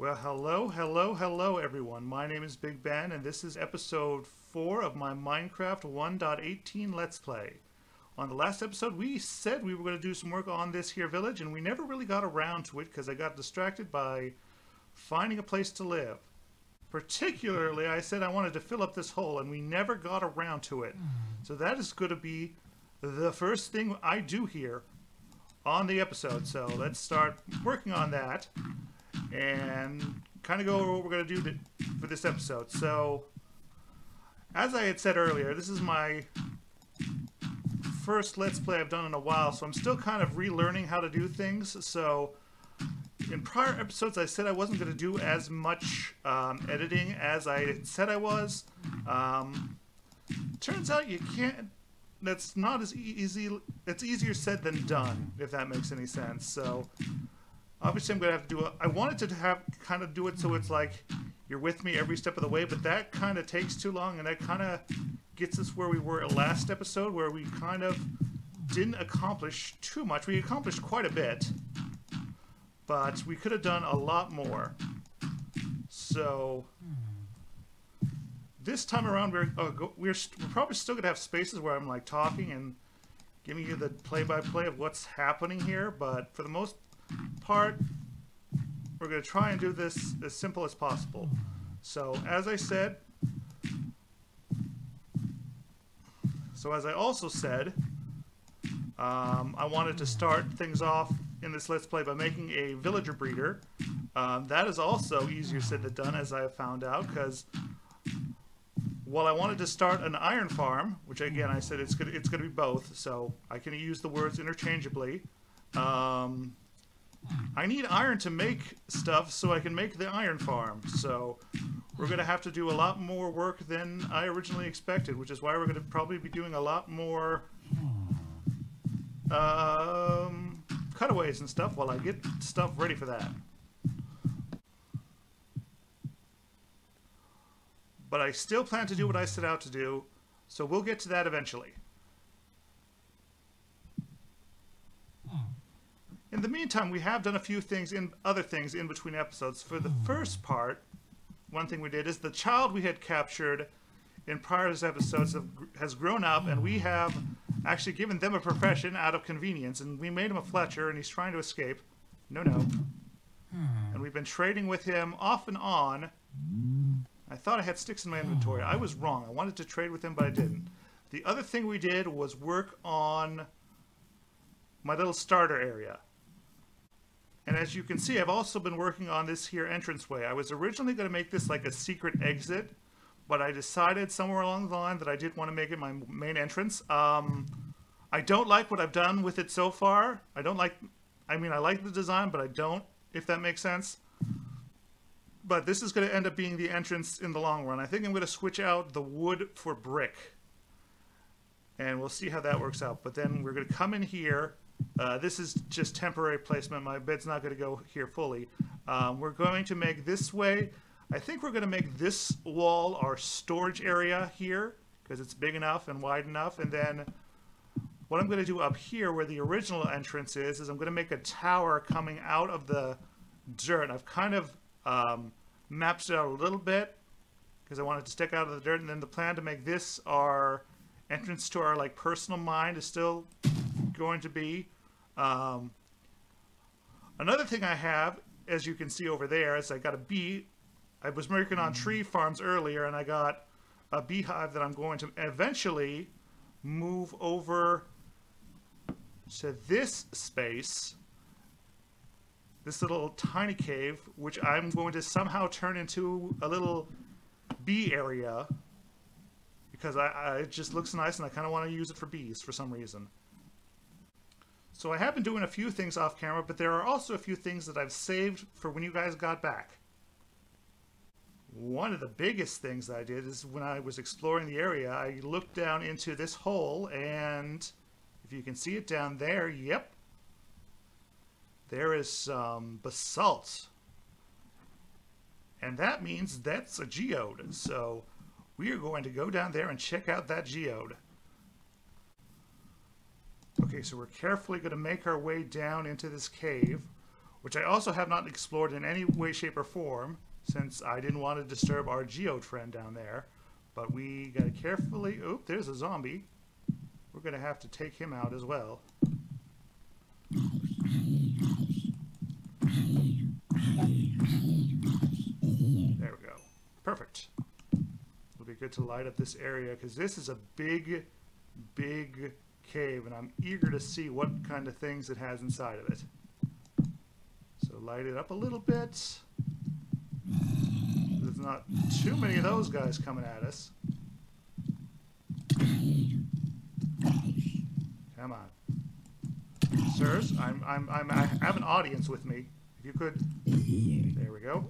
Well, hello, everyone. My name is Big Ben, and this is episode 4 of my Minecraft 1.18 Let's Play. On the last episode, we said we were going to do some work on this here village, and we never really got around to it because I got distracted by finding a place to live. Particularly, I said I wanted to fill up this hole, and we never got around to it. So that is going to be the first thing I do here on the episode. So let's start working on that and kind of go over what we're going to do for this episode. So, as I had said earlier, this is my first Let's Play I've done in a while, so I'm still kind of relearning how to do things. So, in prior episodes, I said I wasn't going to do as much editing as I said I was. Turns out you can't. That's not as easy. It's easier said than done, if that makes any sense. So, obviously, I'm going to have to do it. I wanted to kind of do it so it's like you're with me every step of the way, but that kind of takes too long, and that kind of gets us where we were last episode, where we kind of didn't accomplish too much. We accomplished quite a bit, but we could have done a lot more. So this time around, we're probably still going to have spaces where I'm like talking and giving you the play-by-play of what's happening here, but for the most part, we're going to try and do this as simple as possible. So, as I said, as I also said, I wanted to start things off in this Let's Play by making a villager breeder. That is also easier said than done, as I have found out, because while I wanted to start an iron farm, which again I said it's going to be both, so I can use the words interchangeably. I need iron to make stuff so I can make the iron farm. So we're going to have to do a lot more work than I originally expected, which is why we're going to probably be doing a lot more cutaways and stuff while I get stuff ready for that. But I still plan to do what I set out to do, so we'll get to that eventually. In the meantime, we have done a few things, other things in between episodes. For the first part, one thing we did is the child we had captured in prior episodes has grown up, and we have actually given them a profession out of convenience, and we made him a Fletcher, and he's trying to escape. No. And we've been trading with him off and on. I thought I had sticks in my inventory. I was wrong. I wanted to trade with him, but I didn't. The other thing we did was work on my little starter area. And as you can see, I've also been working on this here entranceway. I was originally going to make this like a secret exit, but I decided somewhere along the line that I didn't want to make it my main entrance. I don't like what I've done with it so far. I like the design, but I don't, if that makes sense. But this is going to end up being the entrance in the long run. I think I'm going to switch out the wood for brick. And we'll see how that works out. But then we're going to come in here. This is just temporary placement. My bed's not going to go here fully. We're going to make this way. I think we're going to make this wall our storage area here, because it's big enough and wide enough. And then what I'm going to do up here where the original entrance is I'm going to make a tower coming out of the dirt. I've kind of mapped it out a little bit because I wanted to stick out of the dirt. And then the plan to make this our entrance to our like personal mine is still going to be. Another thing I have, as you can see over there, is I got a bee. I was working on tree farms earlier, and I got a beehive that I'm going to eventually move over to this space, this little tiny cave, which I'm going to somehow turn into a little bee area, because it just looks nice, and I kind of want to use it for bees for some reason. So I have been doing a few things off camera, but there are also a few things that I've saved for when you guys got back. One of the biggest things I did is when I was exploring the area, I looked down into this hole, and if you can see it down there, yep, there is some basalt. And that means that's a geode. So we are going to go down there and check out that geode. Okay, so we're carefully going to make our way down into this cave. which I also have not explored in any way, shape, or form, since I didn't want to disturb our geode friend down there. But we gotta carefully... Oop, there's a zombie. We're gonna have to take him out as well. There we go. Perfect. It'll be good to light up this area, because this is a big, big cave, and I'm eager to see what kind of things it has inside of it. So light it up a little bit. There's not too many of those guys coming at us. Come on. Sirs, I have an audience with me. If you could... There we go.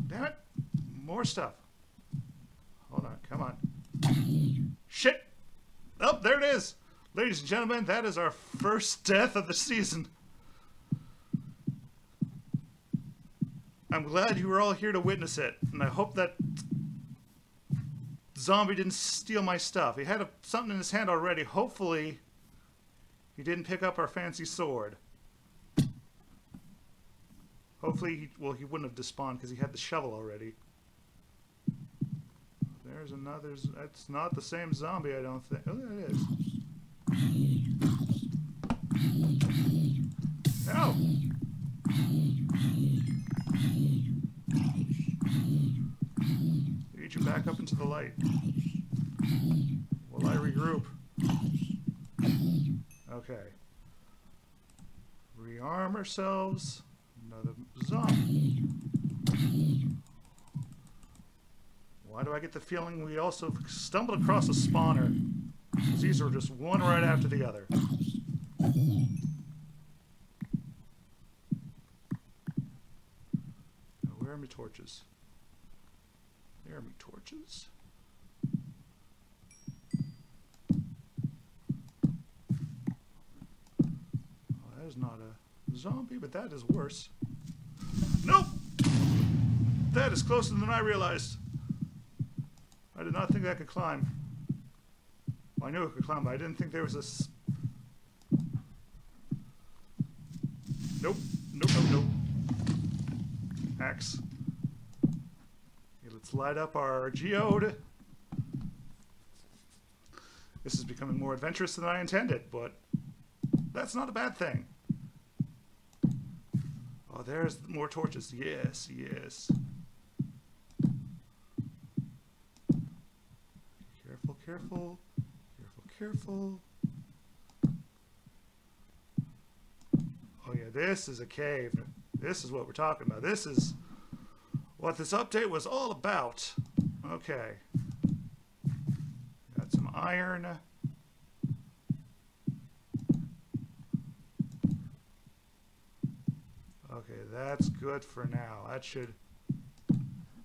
Damn it. More stuff. Hold on, come on. Shit! Oh, there it is! Ladies and gentlemen, that is our first death of the season. I'm glad you were all here to witness it, and I hope that zombie didn't steal my stuff. He had something in his hand already. Hopefully, he didn't pick up our fancy sword. Hopefully, he wouldn't have despawned because he had the shovel already. There's another... That's not the same zombie, I don't think. Oh, it is. No! Lead you back up into the light. Will I regroup? Okay. Rearm ourselves. Another zombie. Why do I get the feeling we also stumbled across a spawner? Because these are just one right after the other. Now, where are my torches? There are my torches. Well, that is not a zombie, but that is worse. Nope! That is closer than I realized. I did not think I could climb. Well, I knew it could climb, but I didn't think there was a... Nope. Nope, nope, nope. Axe. Okay, let's light up our geode. This is becoming more adventurous than I intended, but that's not a bad thing. Oh, there's more torches. Yes, yes. Careful, careful. Careful, careful. Oh yeah, this is a cave. This is what we're talking about. This is what this update was all about. Okay. Got some iron. Okay, that's good for now. That should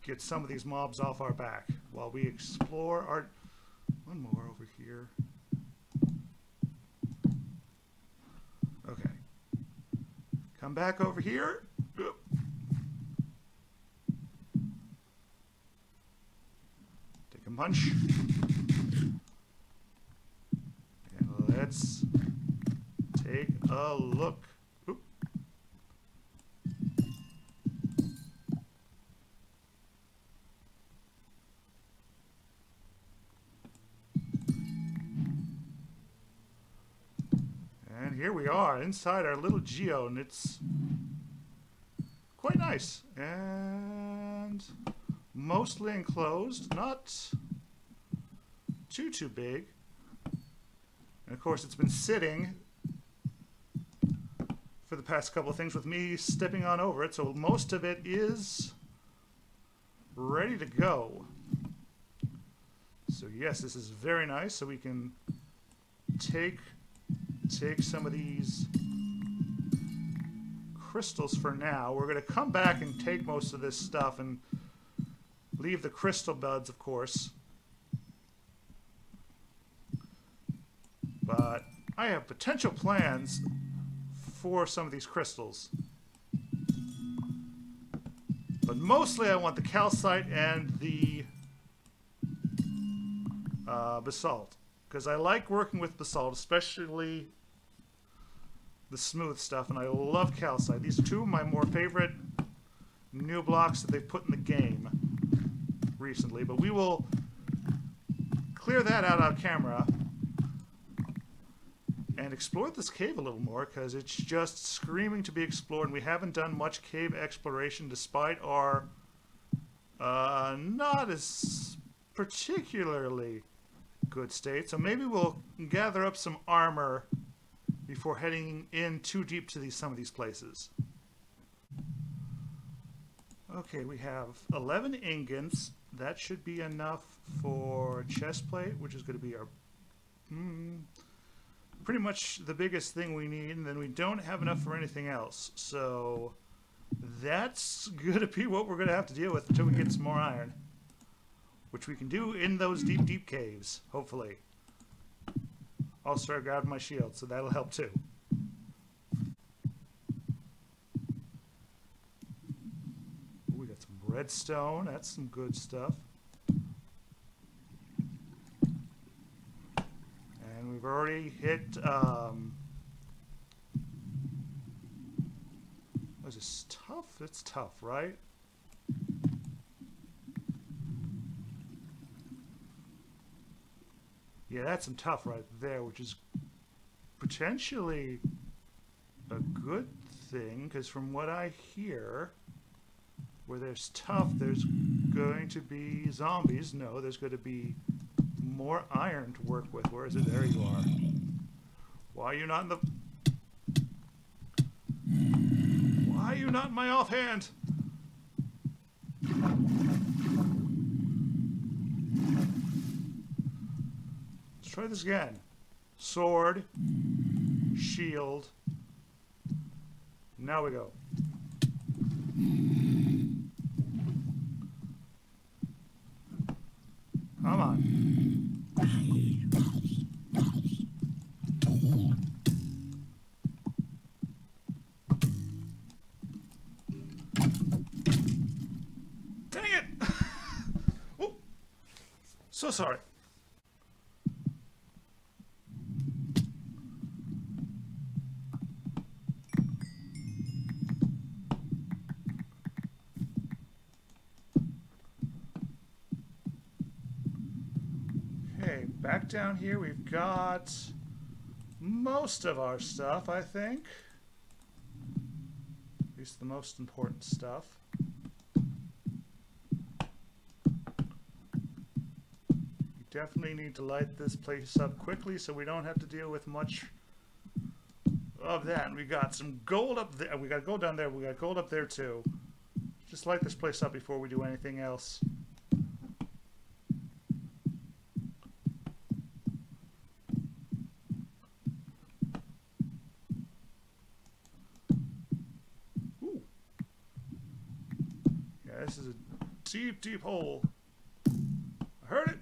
get some of these mobs off our back while we explore our... One more over here. Okay. Come back over here. Take a munch. And let's take a look. Oop. And here we are inside our little geode, and it's quite nice and mostly enclosed, not too big. And of course, it's been sitting for the past couple of things with me stepping on over it, so most of it is ready to go. So yes, this is very nice. So we can take some of these crystals for now. We're going to come back and take most of this stuff and leave the crystal buds, of course. But I have potential plans for some of these crystals. But mostly I want the calcite and the basalt. because I like working with basalt, especially the smooth stuff, and I love calcite. These are two of my more favorite new blocks that they've put in the game recently, but we will clear that out on camera and explore this cave a little more, because it's just screaming to be explored, and we haven't done much cave exploration despite our not as particularly good state. So maybe we'll gather up some armor before heading in too deep to some of these places. Okay, we have 11 ingots. That should be enough for chest plate, which is going to be our pretty much the biggest thing we need, and then we don't have enough for anything else. So that's going to be what we're going to have to deal with until we get some more iron, which we can do in those deep, deep caves, hopefully. I'll start grabbing my shield, so that'll help too. Ooh, we got some redstone. That's some good stuff. And we've already hit, was this tough? It's tough, right? Yeah, that's some tough right there, which is potentially a good thing, because from what I hear, where there's tough, there's going to be zombies. No, there's going to be more iron to work with. Where is it? There you are. Why are you not in the... Why are you not in my offhand? Let's try this again. Sword, shield. Now we go. Come on. Dang it! Oh, so sorry. Okay, back down here we've got most of our stuff, I think. At least the most important stuff. We definitely need to light this place up quickly so we don't have to deal with much of that. And we got some gold up there. We got gold down there. We got gold up there too. Just light this place up before we do anything else. This is a deep, deep hole. I heard it.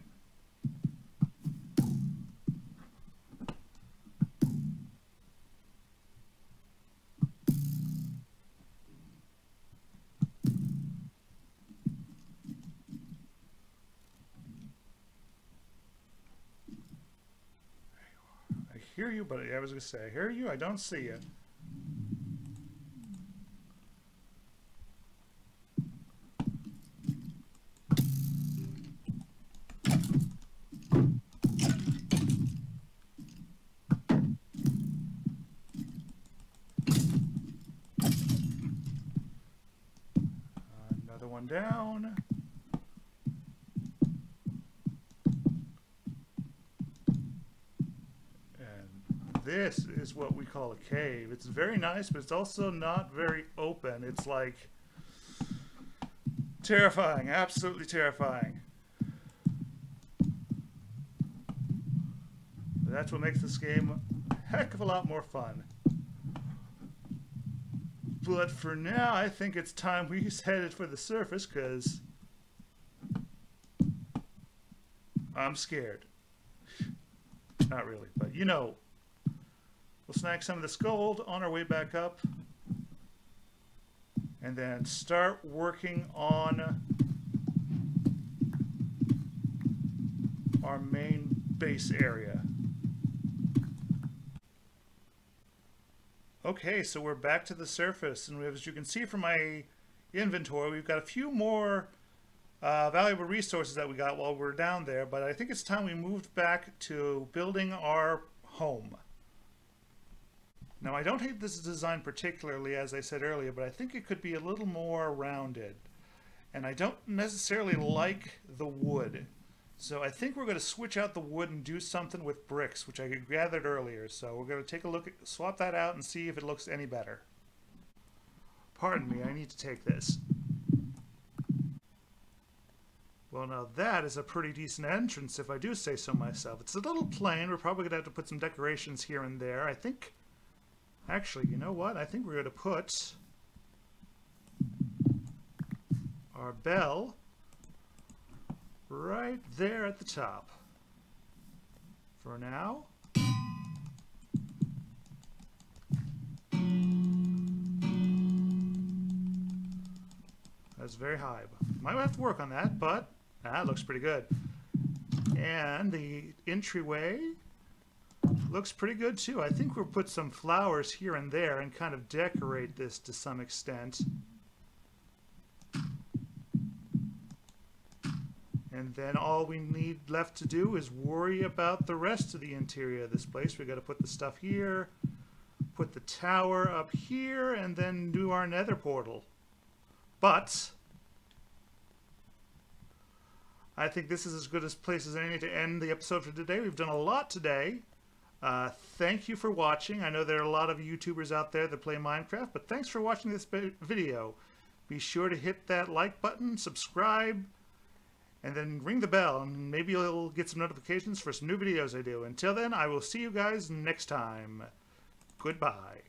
I hear you, but I was going to say, I hear you, I don't see you. One down. And this is what we call a cave. It's very nice, but it's also not very open. It's like terrifying, absolutely terrifying. But that's what makes this game a heck of a lot more fun. But for now, I think it's time we headed for the surface, because I'm scared. Not really, but you know. We'll snag some of this gold on our way back up, and then start working on our main base area. Okay, so we're back to the surface, and as you can see from my inventory, we've got a few more valuable resources that we got while we were down there, but I think it's time we moved back to building our home. Now, I don't hate this design particularly, as I said earlier, but I think it could be a little more rounded. And I don't necessarily like the wood. So I think we're going to switch out the wood and do something with bricks, which I gathered earlier. So we're going to take a look, swap that out and see if it looks any better. Pardon me, I need to take this. Well, now that is a pretty decent entrance, if I do say so myself. It's a little plain. We're probably going to have to put some decorations here and there. I think... Actually, you know what? I think we're going to put our bell right there at the top. For now. That's very high. Might have to work on that, but that looks pretty good. And the entryway looks pretty good too. I think we'll put some flowers here and there and kind of decorate this to some extent. And then all we need left to do is worry about the rest of the interior of this place. We've got to put the stuff here, put the tower up here, and then do our nether portal. But I think this is as good a place as any to end the episode for today. We've done a lot today. Thank you for watching. I know there are a lot of YouTubers out there that play Minecraft, but thanks for watching this video. Be sure to hit that like button, subscribe, and then ring the bell, and maybe you'll get some notifications for some new videos I do. Until then, I will see you guys next time. Goodbye.